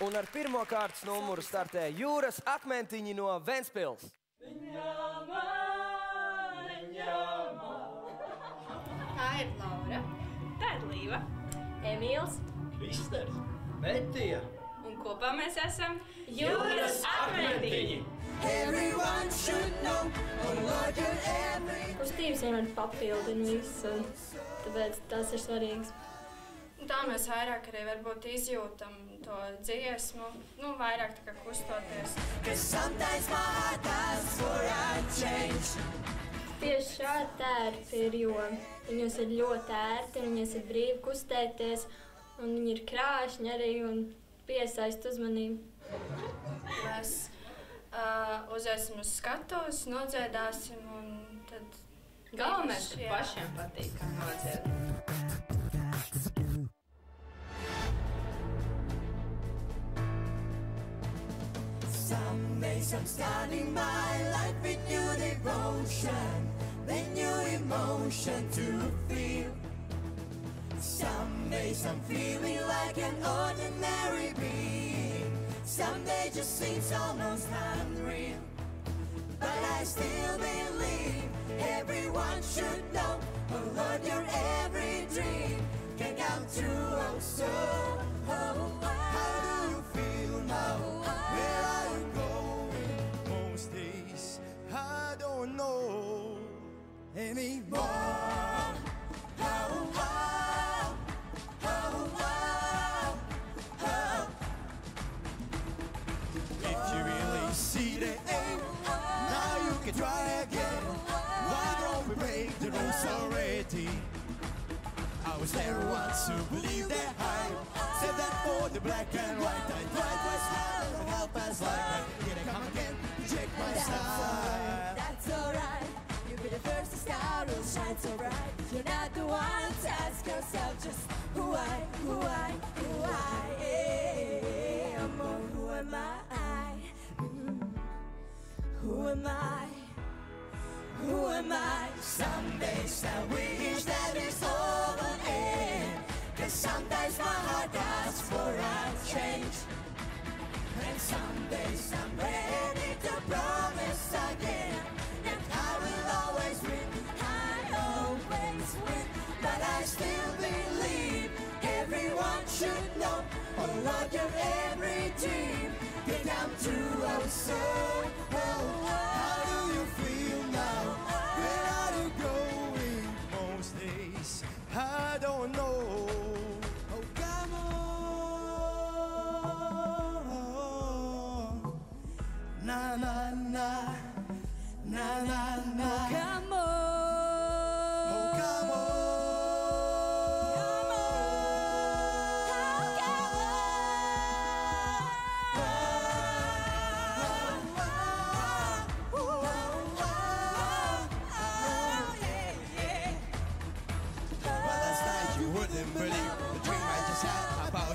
Un ar pirmo kārtas numuru startē Jūras akmentiņi no Ventspils. Tā ir Laura. Tā ir Līva. Emīls. Kristers. Metija. Un kopā mēs esam Jūras akmentiņi. Kustības vienmēr papildina visu, tāpēc tas ir svarīgs. Tā mēs vairāk arī varbūt izjūtam to dziesmu, vairāk tā kā kustoties. Tieši šādi tērpi ir, jo viņos ir ļoti ērti, viņos ir brīvi kustēties, un viņi ir krāšņi arī un piesaist uzmanību. Mēs uziesim uz skatuves, nodziedāsim un tad... Galvenais, ka pašiem patīk, kā nodzied. Some days I'm starting my life with new devotion, the new emotion to feel. Some days I'm feeling like an ordinary being. Some days just seems almost unreal. But I still believe everyone should know, oh Lord, your every dream can come true, oh so. How do you feel now? Where are you going? Most days I don't know anymore. If you really see the aim, now you can try again. Why don't we break the rules already? I was there once to believe that hype. Said that for the black and white. I tried twice hard and help us like here I come again to check my style. That's alright. You'll be the first to start, will shine so bright. You're not the one to ask yourself just who I am. Who am I? Who am I? Who am I? Some days I wish that it's over and 'cause sometimes my heart asks for a change. And some days I'm ready to promise again that I will always win. I always win. But I still believe everyone should know, oh Lord, your every dream can come true, oh so. How do you feel now? Where are you going? Most days I don't know. Oh come on, na na na, na na na. Come on.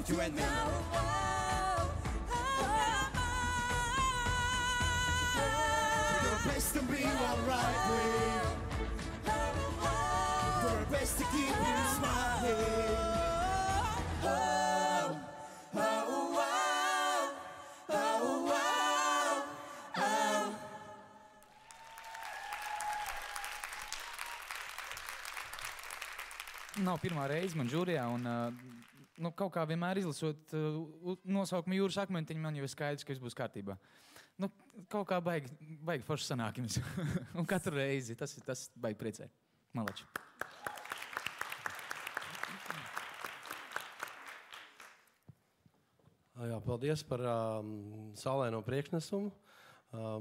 You and me. We're the best to be alright with. We're the best to keep you smiling. Nav pirmā reize man žūrijā, un kaut kā vienmēr izlasot nosaukumu Jūras akmentiņi, man jau ir skaidrs, ka viss būs kārtībā. Kaut kā baigi forši sanāk jums. Un katru reizi tas baigi priecē. Malači. Jā, paldies par saulēno priekšnesumu.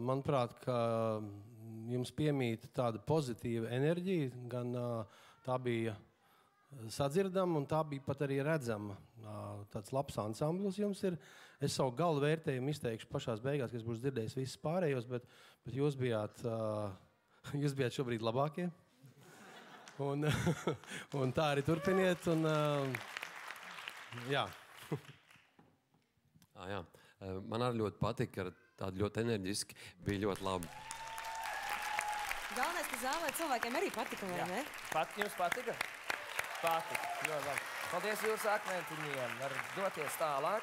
Manuprāt, ka jums piemīta tāda pozitīva enerģija, gan tā bija sadzirdama, un tā bija pat arī redzama. Tāds labs ansamblis jums ir. Es savu galvu vērtējumu izteikšu pašās beigās, ka es būšu dzirdējis visus pārējos, bet jūs bijāt šobrīd labākie. Un tā arī turpiniet. Jā. Jā. Man arī ļoti patika, tādi ļoti enerģiski, bija ļoti labi. Galvenais, ka zālē cilvēkiem arī patika, vai ne? Jums patika? Patika. Ļoti labi. Paldies Jūras akmentiņiem. Var doties tālāk.